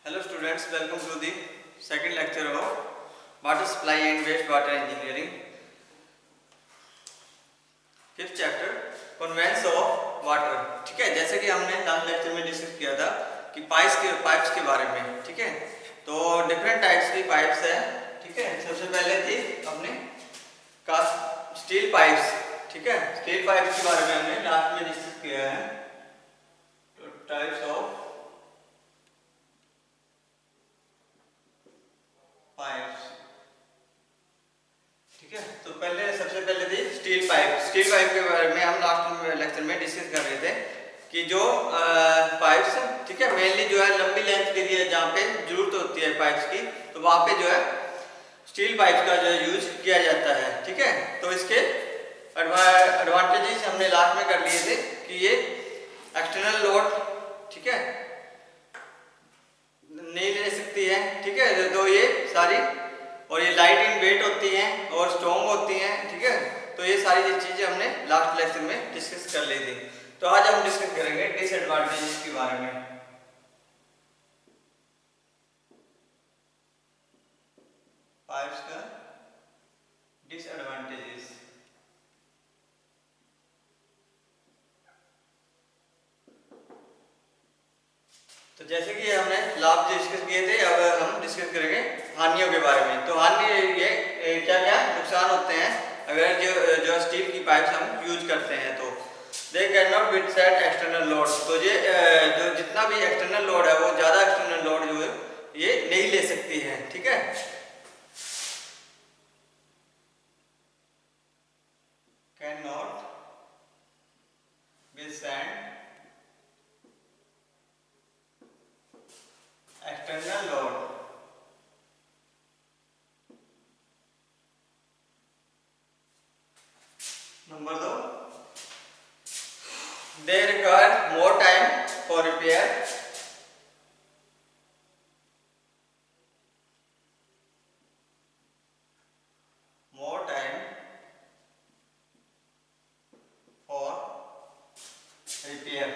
Hello students, welcome to the second lecture of water supply and wastewater engineering. Fifth chapter, conveyance of water. ठीक है, जैसे कि हमने last lecture में discuss किया था कि पाइप्स के बारे में. ठीक है, तो डिफरेंट टाइप्स की पाइप्स है. ठीक है, सबसे पहले थी अपने कास्ट स्टील पाइप्स. ठीक है, स्टील पाइप्स के बारे में हमने लास्ट में डिस्कस किया है. तो टाइप्स ऑफ पाइप्स. ठीक है, तो सबसे पहले थी स्टील पाइप. स्टील पाइप के बारे में हम लास्ट लेक्चर में डिस्कस कर रहे थे कि जो पाइप्स, ठीक है, मेनली जो है लंबी लेंथ के लिए जहाँ पे जरूरत होती है पाइप्स की, तो वहाँ पे जो है स्टील पाइप का जो यूज किया जाता है. ठीक है, तो इसके एडवांटेजेस हमने लास्ट में कर लिए थे कि ये एक्सटर्नल लोड, ठीक है, नहीं ले सकती है. ठीक है, तो ये सारी, और ये लाइट इन वेट होती हैं और स्ट्रॉन्ग होती हैं. ठीक है, तो ये सारी चीजें हमने लास्ट लेक्चर में डिस्कस कर ली थी. तो आज हम डिस्कस करेंगे डिसएडवांटेजेस के बारे में. पाइप्स का डिसएडवांटेजेस. तो जैसे कि हमने लाभ डिस्कस किए थे, अब हम डिस्कस करेंगे हानियों के बारे में. तो हानि ये क्या क्या नुकसान होते हैं अगर जो स्टील की पाइप्स हम यूज करते हैं. तो they can not withstand external load. तो ये जो जितना भी एक्सटर्नल लोड है वो ज़्यादा एक्सटर्नल लोड जो है ये नहीं ले सकती है. ठीक है, can not withstand external load. Number 2, they require more time for repair. More time for repair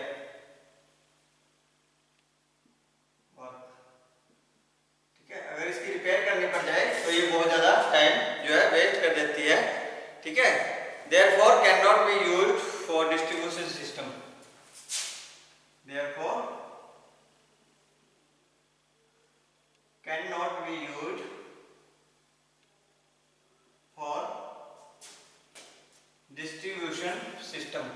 work. ठीक है, अगर इसकी रिपेयर करनी पड़ जाए तो ये बहुत ज़्यादा टाइम जो है वेस्ट कर देती है. ठीक है, therefore cannot be used for distribution system. Therefore cannot be used for distribution system.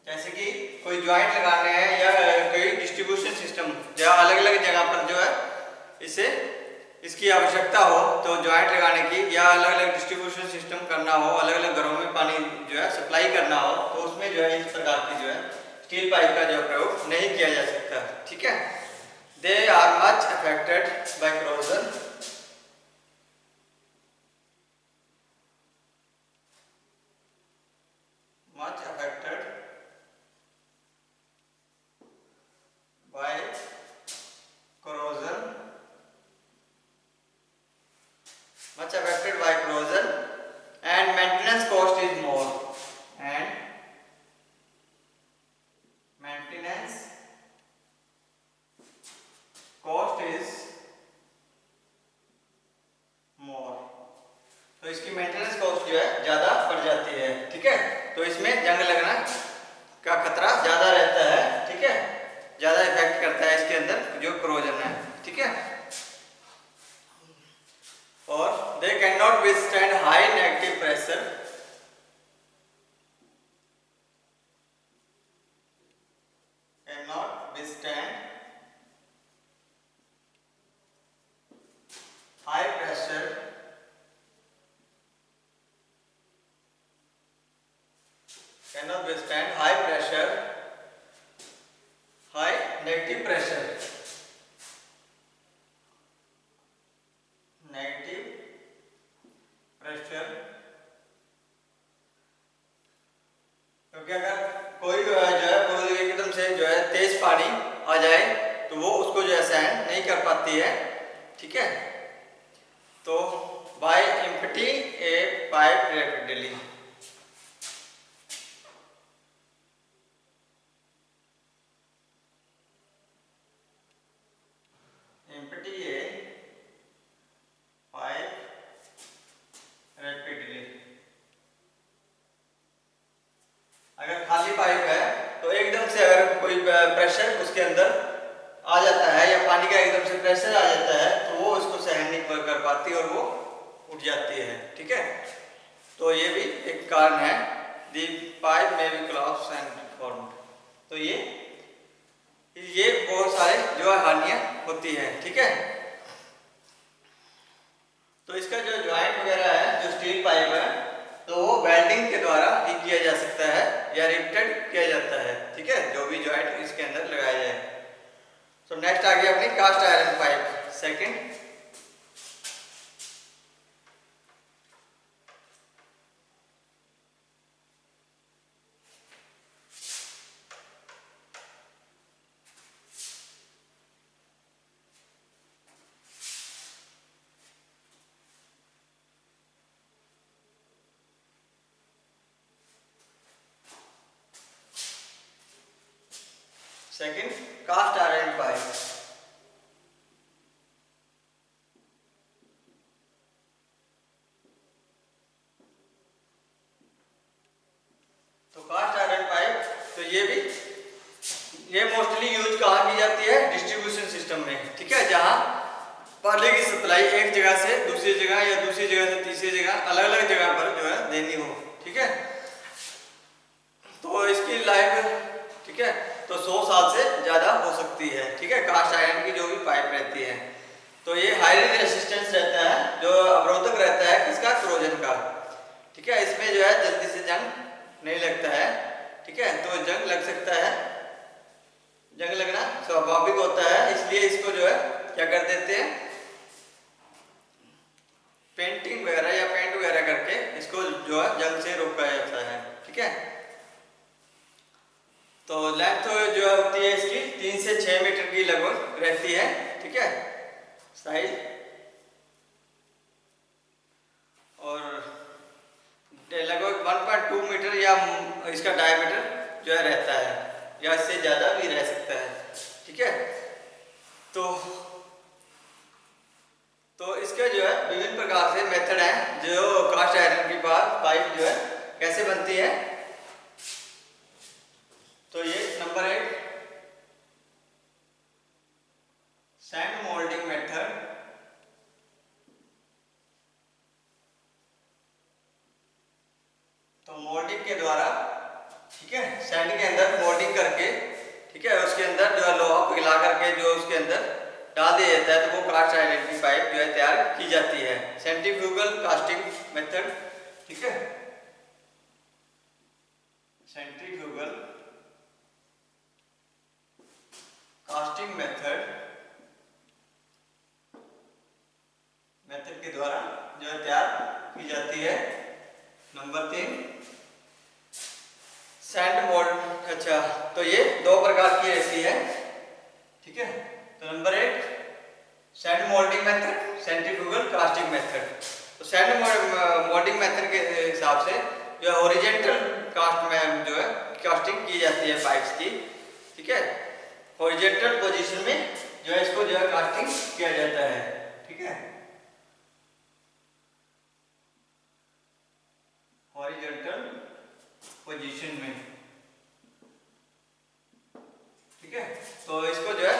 जैसे कि कोई ज्वाइंट लगाने हैं या कोई डिस्ट्रीब्यूशन सिस्टम या अलग अलग जगह पर जो है इसे इसकी आवश्यकता हो, तो ज्वाइंट लगाने की या अलग अलग डिस्ट्रीब्यूशन सिस्टम करना हो, अलग अलग घरों में पानी जो है सप्लाई करना हो, तो उसमें जो है इस प्रकार की जो है स्टील पाइप का जो प्रयोग नहीं किया जा सकता. ठीक है, they are much affected by corrosion. Much affected by corrosion. Much affected by corrosion, and maintenance cost is more. And maintenance cost is more. तो इसकी मेंटेनेंस कॉस्ट जो है ज़्यादा पड़ जाती है. ठीक है, तो इसमें जंग लगना का खतरा ज़्यादा रहता है. ठीक है, ज़्यादा इफेक्ट करता है इसके अंदर जो करोजन है. ठीक है, और they can not withstand high negative pressure. Can not withstand high pressure cannot withstand high pressure, high negative pressure. Negative pressure, क्योंकि अगर कोई जो है एकदम से जो है तेज पानी आ जाए तो वो उसको जो है सहन नहीं कर पाती है. ठीक है, तो by empty a pipe rapidly. Empty a pipe rapidly. अगर खाली पाइप है तो एकदम से अगर कोई प्रेशर उसके अंदर आ जाता है या पानी का एकदम से प्रेशर आ जाता है तो वो उसको सहन नहीं कर पाती और वो उठ जाती है। ठीक है, तो ये भी एक कारण है, दी पाइप में भी क्लॉप्स एंड फॉर्म। तो ये बहुत सारे जो है हानियां होती है। ठीक है, तो इसका जो ज्वाइंट वगैरह है, जो स्टील पाइप है, तो वो वेल्डिंग के द्वारा ही किया जा सकता है या रिवेटेड किया जाता है। ठीक है, जो भी ज्वाइंट इसके अंदर लगाया जाए। तो नेक्स्ट आ गया अपनी cast iron pipe second. Second cast iron pipe. तो कास्ट आयरन पाइप, तो ये मोस्टली यूज कहाँ की जाती है? डिस्ट्रीब्यूशन सिस्टम में। ठीक है, जहाँ पानी की सप्लाई एक जगह से दूसरी जगह या दूसरी जगह से तीसरी जगह अलग अलग जगह पर जो है देनी हो। ठीक है, तो इसकी लाइफ, ठीक है, तो 100 साल से ज़्यादा हो सकती है। ठीक है, कास्ट आयरन की जो भी पाइप रहती है, तो ये हाईली रेसिस्टेंस रहता है, जो अवरोधक रहता है किसका? क्रोजन का। ठीक है, इसमें जो है जल्दी से जंग नहीं लगता है। ठीक है, तो जंग लग सकता है, जंग लगना स्वाभाविक होता है, इसलिए इसको जो है क्या कर देते हैं, पेंटिंग वगैरह या पेंट वगैरह करके इसको जो है जंग से रोका जाता है। ठीक है, तो लेंथ जो होती है इसकी 3 से 6 मीटर की लगभग रहती है। ठीक है, साइज, और लगभग 1.2 मीटर या इसका डायमीटर जो है रहता है, या इससे ज़्यादा भी रह सकता है। ठीक है, तो इसके जो है विभिन्न प्रकार से मेथड हैं जो कास्ट आयरन की पाइप जो है कैसे बनती है। तो ये नंबर 1 सैंड मोल्डिंग मेथड। तो मोल्डिंग के द्वारा, ठीक है, सैंड के अंदर मोल्डिंग करके, ठीक है, उसके अंदर जो है लोहा पिघला करके जो उसके अंदर डाल दिया जाता है, तो वो कास्ट आयरन की पाइप जो है तैयार की जाती है। Centrifugal casting method. ठीक है, सेंट्रीफ्यूगल कास्टिंग मेथड के द्वारा जो है तैयार की जाती है। Number 3 sand mould. अच्छा, तो ये 2 प्रकार की रहती है। ठीक है, तो number 1 sand moulding method, centrifugal casting method. तो सैंड मोल्डिंग मेथड के हिसाब से जो है हॉरिजॉन्टल कास्ट में जो है कास्टिंग की जाती है पाइप्स की। ठीक है, हॉरिजॉन्टल पोजीशन में जो है इसको जो है कास्टिंग किया जाता है। ठीक है, हॉरिजॉन्टल पोजीशन में। ठीक है, तो इसको जो है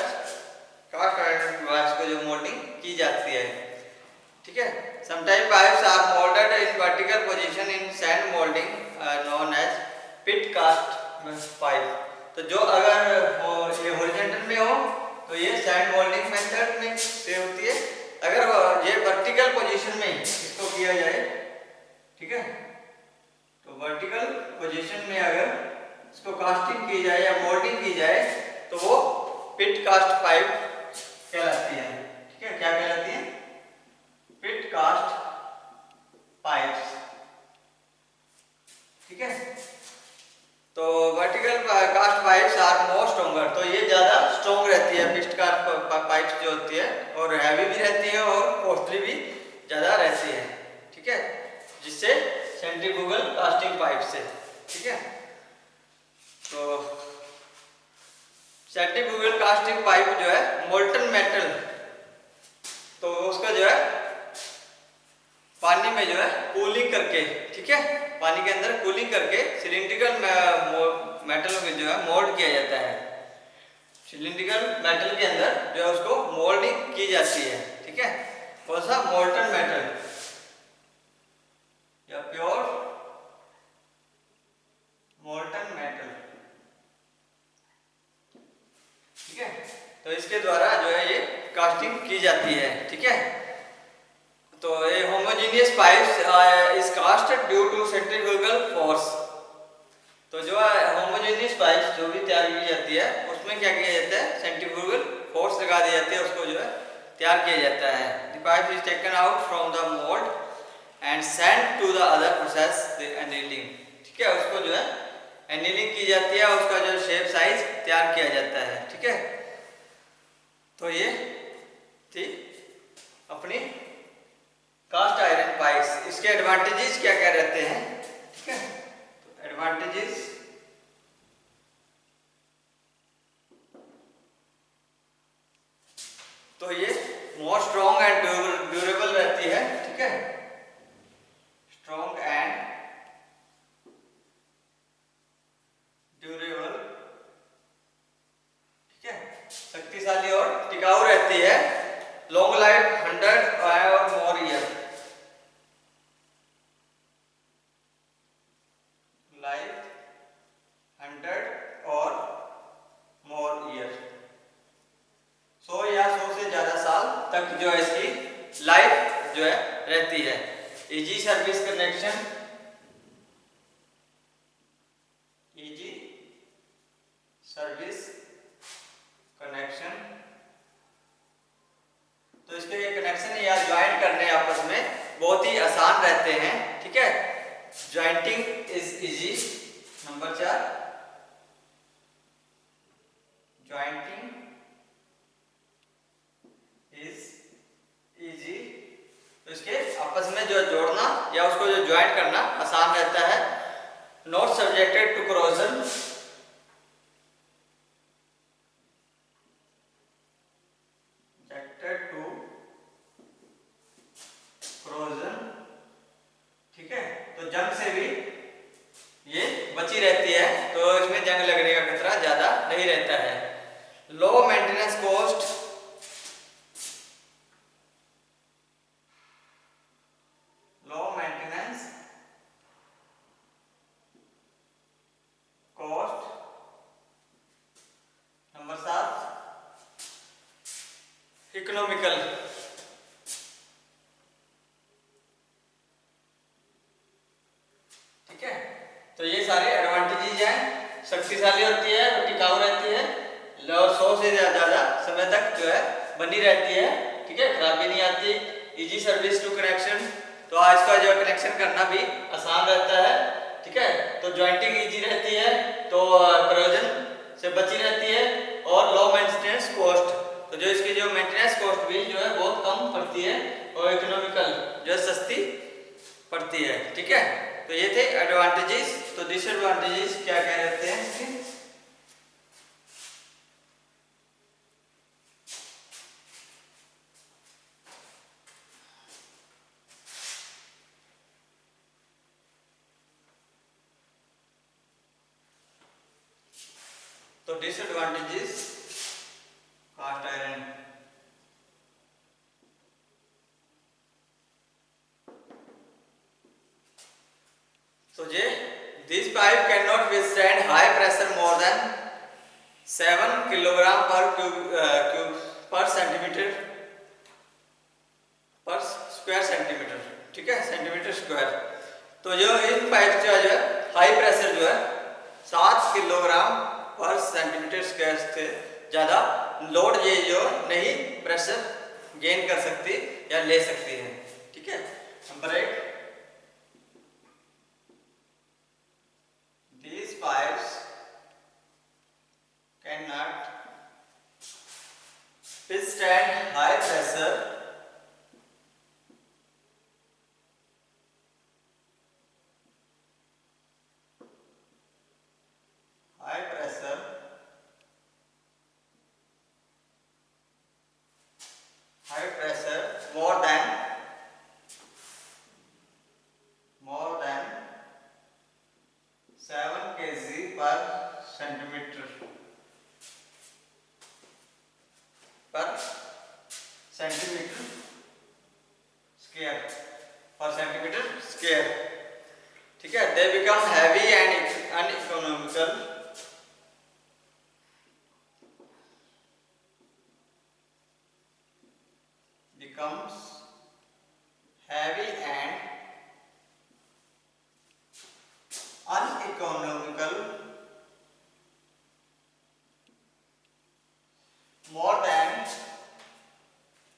कास्ट आयरन पाइप्स को जो मोल्डिंग की जाती है। ठीक है, sometime pipes are moulded in vertical position in sand moulding known as pit cast pipe. तो जो अगर ये हॉरिजॉन्टल में हो तो ये सैंड मोल्डिंग मेथड में से होती है। अगर ये वर्टिकल पोजीशन में इसको किया जाए, ठीक है, तो वर्टिकल पोजीशन में अगर इसको कास्टिंग की जाए या मोल्डिंग की जाए तो वो पिट कास्ट पाइप कहलाती है। ठीक है, क्या कहलाती है? Pit cast pipes. ठीक है, तो vertical cast pipes are more stronger, तो ये ज़्यादा स्ट्रॉन्ग रहती है पिट कास्ट पाइप्स जो होती है, और हैवी भी रहती है और कॉस्टली भी ज़्यादा रहती है। ठीक है, जिससे सेंट्रीफ्यूगल कास्टिंग पाइप से, ठीक है। तो सेंट्रीफ्यूगल कास्टिंग पाइप जो है मोल्टन मेटल, तो उसका जो है पानी में जो है कूलिंग करके, ठीक है, पानी के अंदर कूलिंग करके सिलिंड्रिकल मेटल में जो है मोल्ड किया जाता है। सिलिंड्रिकल मेटल के अंदर जो है उसको मोल्डिंग की जाती है, ठीक है। कौन सा? मोल्टन मेटल या प्योर मोल्टन मेटल, ठीक है। तो इसके द्वारा जो है ये कास्टिंग की जाती है, ठीक है। तो ये homogeneous pipes is cast due to centrifugal force. तो जो होमोजेनियस पाइप्स जो भी तैयार की जाती है उसमें क्या किया जाता है? सेंट्रीफ्यूगल फोर्स लगा दी जाती है, उसको जो है तैयार किया जाता है। The pipe is taken out from the mould and sent to the other process the annealing, ठीक है। उसको जो है एनीलिंग की जाती है, उसका जो शेप साइज तैयार किया जाता है, ठीक है। तो ये थी अपनी कास्ट आयरन पाइप्स। इसके एडवांटेजेस क्या क्या रहते हैं, ठीक है। तो एडवांटेजेस, तो ये मोर स्ट्रॉन्ग एंड ड्यूरेबल रहती है, ठीक है, स्ट्रॉन्ग एंड ड्यूरेबल, ठीक है, शक्तिशाली और टिकाऊ रहती है। लॉन्ग लाइफ 100 और मोर ईयर, लाइफ 100 और मोर ईयर, 100 या 100 से ज्यादा साल तक जो है इसकी लाइफ जो है रहती है। Easy service connection, easy service connection, तो इसके कनेक्शन या ज्वाइंट करने आपस में बहुत ही आसान रहते हैं, ठीक है। Jointing is easy. Number 4, jointing is easy. तो इसके आपस में जो जोड़ना या उसको जो ज्वाइंट करना आसान रहता है। Not subjected to corrosion, subjected to corrosion, ठीक है। तो जंग से भी ये बची रहती है, तो इसमें जंग लगने का खतरा ज्यादा नहीं रहता है। Low maintenance cost, low maintenance cost. Number 7, economical, ठीक है। तो ये सारे एडवांटेजेस हैं। शक्तिशाली होती है, टिकाऊ रहती है, और 100 से ज्यादा समय तक जो है बनी रहती है, ठीक है, खराबी नहीं आती। इजी सर्विस टू कनेक्शन, तो इसका जो कनेक्शन करना भी आसान रहता है, ठीक है। तो ज्वाइंटिंग इजी रहती है, तो corrosion से बची रहती है। और लो मेंटेनेंस कॉस्ट, तो जो इसकी जो मेंटेनेंस कॉस्ट भी जो है बहुत कम पड़ती है, और इकोनॉमिकल जो है सस्ती पड़ती है, ठीक है। तो ये थे एडवांटेजेस। तो डिसएडवांटेजेस क्या क्या रहते हैं इसके? तो disadvantages cast iron, so this pipe cannot withstand high pressure more than 7 kilogram per cube per centimeter पर स्क्वायर सेंटीमीटर, ठीक है, सेंटीमीटर स्क्वायर। तो जो इन पाइप का जो है हाई प्रेशर जो है 7 किलोग्राम पर सेंटीमीटर स्क्वायर से ज़्यादा लोड ये जो नहीं प्रेशर गेन कर सकती या ले सकती है, ठीक है। Number 8, these pipes cannot withstand high pressure they become heavy and uneconomical becomes heavy and uneconomical more than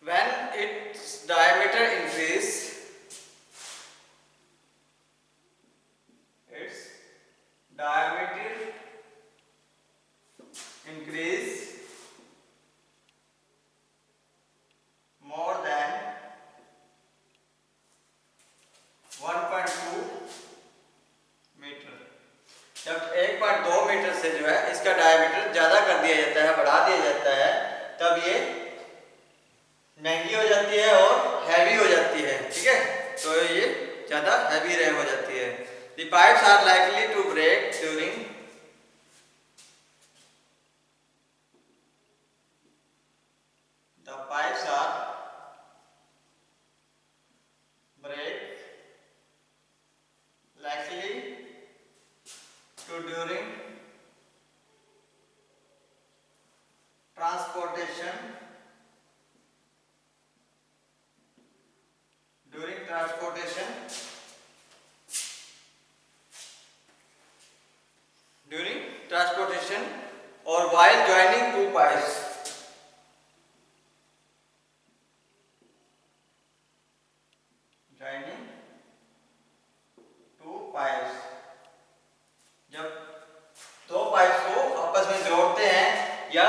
when its diameter increase. Its diameter increase more than 1.2 metre. जब 1.2 मीटर से जो है इसका डायमीटर ज्यादा कर दिया जाता है, बढ़ा दिया जाता है, तब ये महंगी हो जाती है और हैवी हो जाती है। ठीक है, तो ये ज्यादा हैवी हो जाती है। The pipes are likely to break during the pipes are break likely to during transportation or while joining two pipes. Joining two pipes, जब दो पाइप्स को आपस में जोड़ते हैं या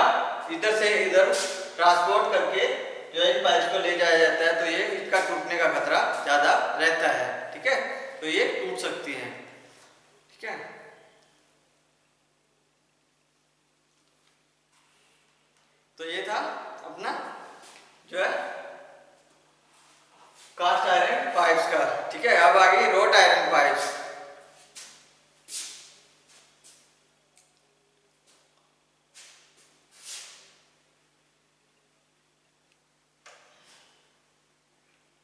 इधर से इधर ट्रांसपोर्ट करके जो इन पाइप्स को ले जाया जाता है, तो ये इसका टूटने का खतरा ज्यादा रहता है। ठीक है, तो ये टूट सकती हैं। ठीक है, तो ये था अपना जो है कास्ट आयरन पाइप्स का। ठीक है, अब आगे wrought iron pipes.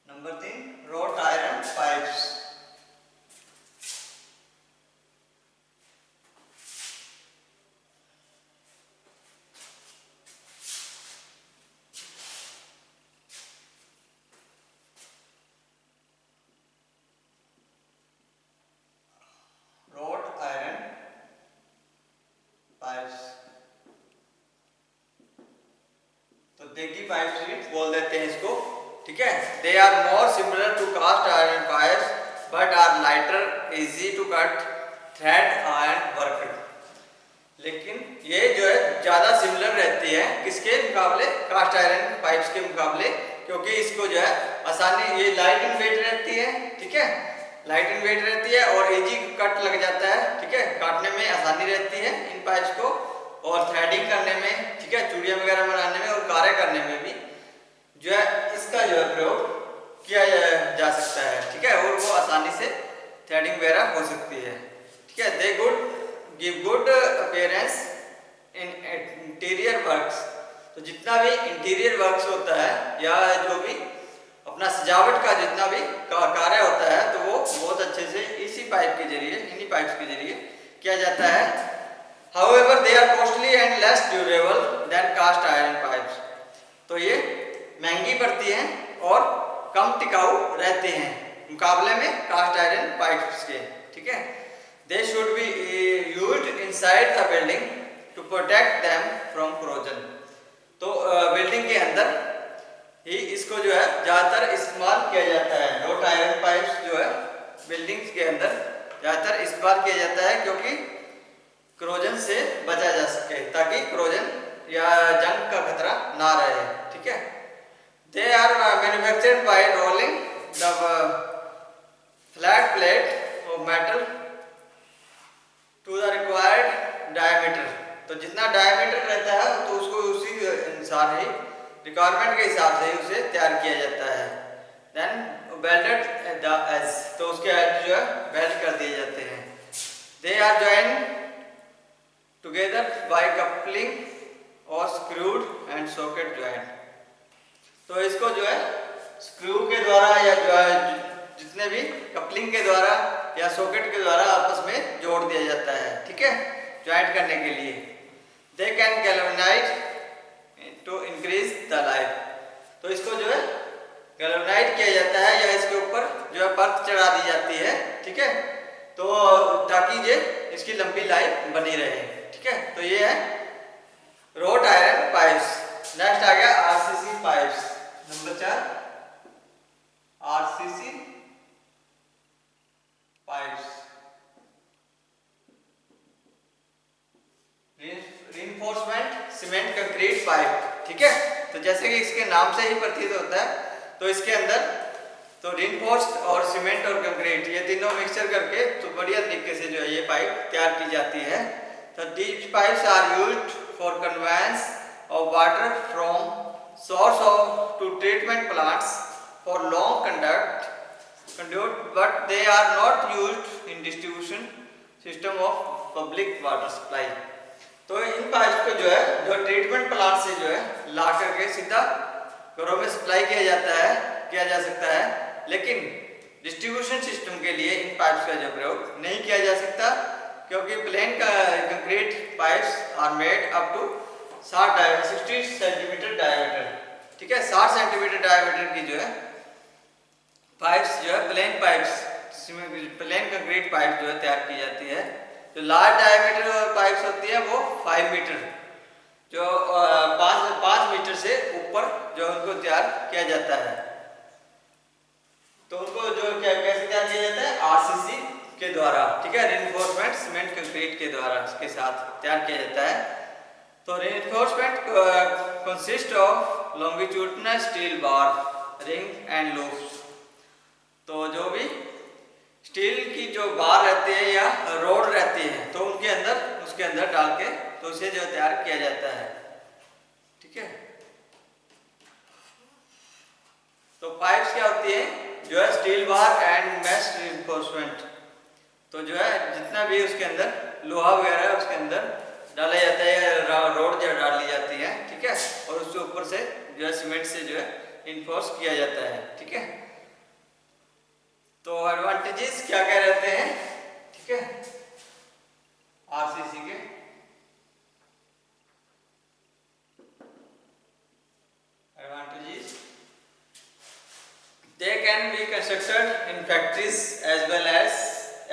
Number 3 wrought iron pipes. देगी पाइप्स भी बोल देते हैं इसको। ठीक है, they are more similar to cast iron pipes but are lighter, easy to cut, thread and work. लेकिन ये जो है ज़्यादा सिमिलर रहती है किसके मुकाबले, कास्ट आयरन पाइप्स के मुकाबले, क्योंकि इसको जो है आसानी, ये लाइट इन वेट रहती है। ठीक है, लाइट इन वेट रहती है और इजी कट लग जाता है। ठीक है, काटने में आसानी रहती है इन पाइप्स को और थ्रेडिंग करने में, ठीक है, चूड़ियाँ वगैरह बनाने में और कार्य करने में भी जो है इसका जो है प्रयोग किया जा सकता है। ठीक है, और वो आसानी से थ्रेडिंग वगैरह हो सकती है। ठीक है, they good give good appearance in interior works. तो जितना भी इंटीरियर वर्क्स होता है या जो भी अपना सजावट का जितना भी कार्य होता है, तो वो बहुत अच्छे से इसी पाइप के जरिए, इन्हीं पाइप्स के जरिए किया जाता है। However, they are costly and less durable than cast iron pipes. तो ये महंगी पड़ती हैं और कम टिकाऊ रहते हैं मुकाबले में कास्ट आयरन पाइप्स के। ठीक है, they should be used inside the building to protect them from corrosion. तो बिल्डिंग के अंदर ही इसको जो है ज़्यादातर इस्तेमाल किया जाता है। रोट आयरन पाइप्स जो है बिल्डिंग्स के अंदर ज़्यादातर इस्तेमाल किया जाता है क्योंकि क्रोजन से बचा जा सके, ताकि क्रोजन या जंग का खतरा ना रहे। ठीक है, they are manufactured by rolling the flat plate of metal to the required diameter. तो जितना डायमीटर रहता है तो उसको उसी अनुसार ही, रिक्वायरमेंट के हिसाब से उसे तैयार किया जाता है। देन बेल्टेड द एज, तो उसके एज जो है बेल्ट कर दिए जाते हैं। They are joined together by coupling or screwed and socket joint। तो इसको जो है स्क्रू के द्वारा या जो है जितने भी कपलिंग के द्वारा या सॉकेट के द्वारा आपस में जोड़ दिया जाता है, ठीक है, ज्वाइंट करने के लिए। They can galvanise to increase the life. तो इसको जो है गैल्वेनाइज किया जाता है या इसके ऊपर जो है परत चढ़ा दी जाती है, ठीक है, तो ताकि ये इसकी लंबी लाइफ बनी रहे, ठीक है। तो ये है रोट आयरन पाइप्स। नेक्स्ट आ गया RCC pipes, number 4 RCC pipes. Reinforcement cement concrete pipe, ठीक है। तो जैसे कि इसके नाम से ही प्रतीत होता है, तो इसके अंदर तो रीइंफोर्स्ड और सीमेंट और कंक्रीट ये तीनों मिक्सचर करके तो बढ़िया तरीके से जो है ये पाइप तैयार की जाती है। तो these pipes are used for conveyance of water from source of to treatment plants for long conduit, but they are not used in distribution system of public water supply। तो इन पाइप को जो है जो ट्रीटमेंट प्लांट से जो है ला करके सीधा घरों में सप्लाई किया जा सकता है, लेकिन डिस्ट्रीब्यूशन सिस्टम के लिए इन पाइप्स का जो प्रयोग नहीं किया जा सकता, क्योंकि प्लेन का concrete pipes are made up to 60 centimetre diameter, ठीक है। 60 सेंटीमीटर डायमीटर की जो है पाइप्स जो है प्लेन कंक्रीट पाइप जो है तैयार की जाती है। जो लार्ज डायमीटर पाइप्स होती है वो 5 मीटर, जो 5 मीटर से ऊपर जो उनको तैयार किया जाता है। तो उनको जो कैसे तैयार किया जाता है, आरसीसी के द्वारा, ठीक है, रीइंफोर्समेंट सीमेंट कंक्रीट के द्वारा इसके साथ तैयार किया जाता है। तो reinforcement consist of longitudinal steel bar ring and loops. तो जो भी स्टील की जो बार रहती है या रोड रहती है, तो उसके अंदर डाल के तो उसे जो तैयार किया जाता है, ठीक है। तो पाइप्स क्या होती है, जो है steel bar and mesh reinforcement. तो जो है जितना भी उसके अंदर लोहा वगैरह उसके अंदर डाला जाता है या रोड जो डाल ली जाती है, ठीक है, और उसके ऊपर से जो है सीमेंट से जो है इन्फोर्स किया जाता है, ठीक है। तो एडवांटेजेस क्या क्या रहते हैं, ठीक है, आरसीसी के। Advantages, they can be constructed in factories as well as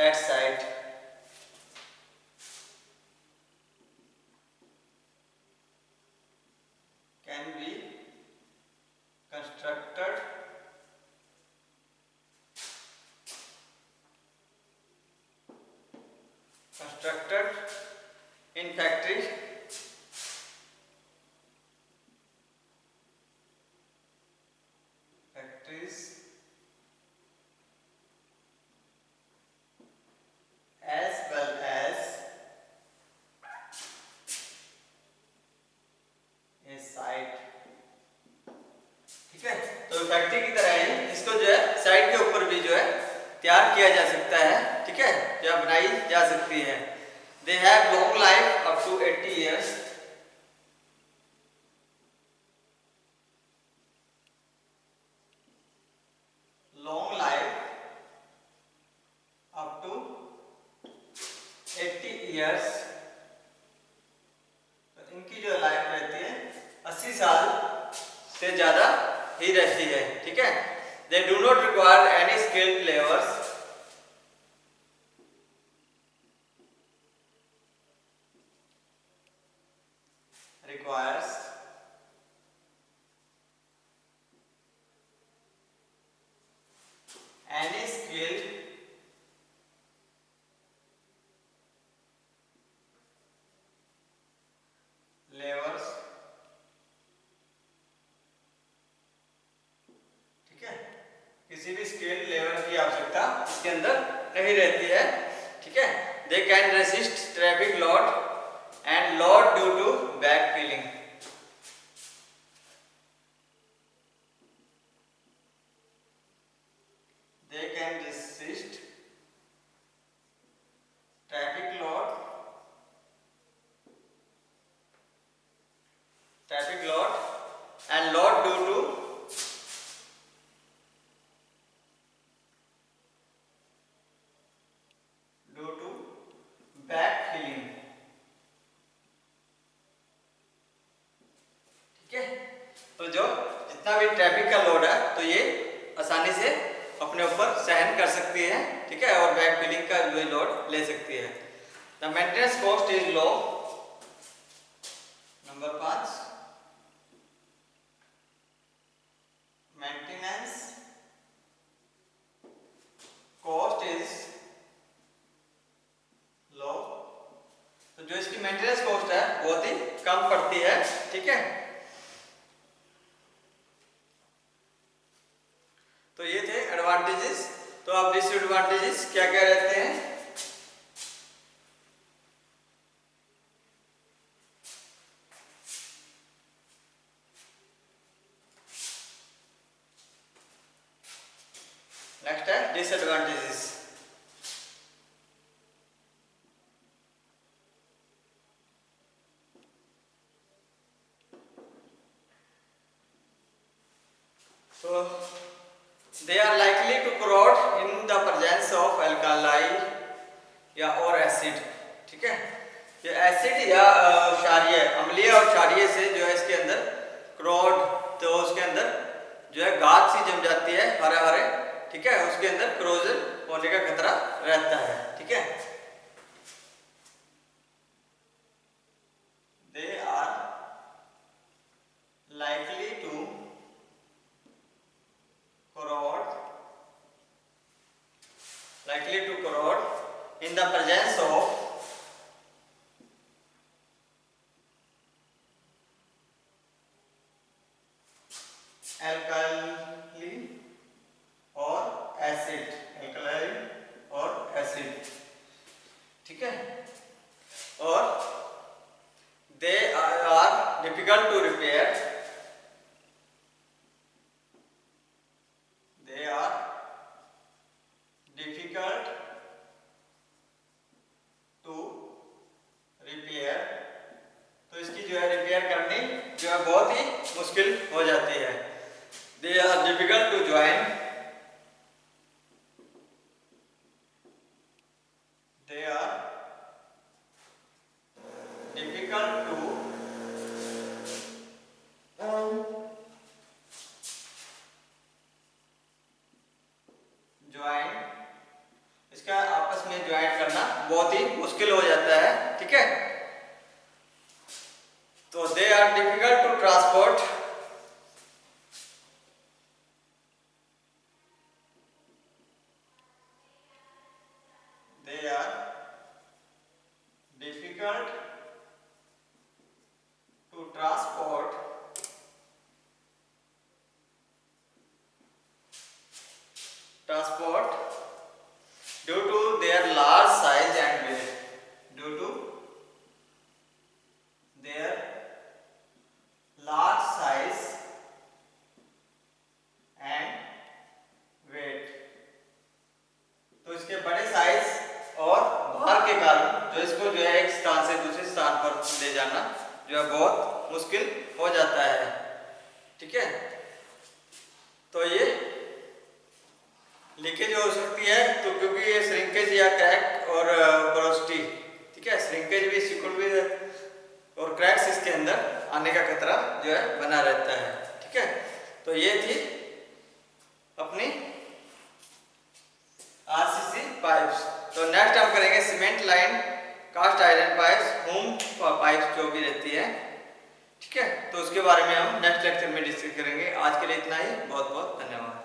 at site. Can be constructed in factories as well as a site, ठीक है। तो फैक्ट्री की तरह ही इसको जो है साइट के ऊपर भी जो है तैयार किया जा सकता है, ठीक है, या बनाई जा सकती है। They have long life up to 80 years। Long life up to 80 years। तो इनकी जो लाइफ रहती है 80 साल से ज्यादा ही रहती है, ठीक है। They do not require any skilled laborers। requires any skilled laborers, ठीक है। किसी भी स्किल्ड लेबर की आवश्यकता इसके अंदर नहीं रहती है, ठीक है। They can resist traffic load and load due to backfilling। They can resist traffic load and load due to fabric का लोड है तो ये आसानी से अपने ऊपर सहन कर सकती है, ठीक है, और बैक फिलिंग का भी लोड ले सकती है। The maintenance cost is low. Number 5, maintenance cost is low. तो जो इसकी मेंटेनेंस कॉस्ट है बहुत ही कम पड़ती है, ठीक है। तो ये थे एडवांटेजेस। तो अब डिसएडवांटेजेस क्या क्या रहते हैं। नेक्स्ट है disadvantages. So they are likely to corrode in the presence of alkali या और एसिड, ठीक है। ये एसिड या क्षारीय, अम्लीय और क्षारीय से जो है इसके अंदर क्रोड, तो उसके अंदर जो है गाद सी जम जाती है हरे हरे, ठीक है, उसके अंदर क्रोजन होने का खतरा रहता है, ठीक है। They are likely to corrode in the presence of alkali or acid, alkali और acid, ठीक है। और they are difficult to repair, they are difficult to repair। तो इसकी जो है रिपेयर करनी जो है बहुत ही मुश्किल हो जाती है। They are difficult to join, they are difficult to join, इसका आपस में ज्वाइन करना बहुत ही मुश्किल हो जाता है, ठीक है। तो they are difficult to transport, they are difficult to transport due to their large size and weight, due to their large size and weight। तो इसके बड़े साइज और भार के कारण जो इसको जो है एक स्थान से दूसरे स्थान पर ले जाना जो है बहुत मुश्किल हो जाता है, ठीक है। तो ये लीकेज हो सकती है, तो क्योंकि ये श्रिंकेज या क्रैक और पोरोसिटी, ठीक है, श्रिंकेज भी, सिकुड़ भी और क्रैक्स इसके अंदर आने का खतरा जो है बना रहता है, ठीक है। तो ये थी अपनी आरसीसी पाइप्स। तो नेक्स्ट हम करेंगे cement line cast iron pipes, home pipes जो भी रहती है, ठीक है। तो उसके बारे में हम नेक्स्ट लेक्चर में डिस्कस करेंगे। आज के लिए इतना ही, बहुत बहुत धन्यवाद।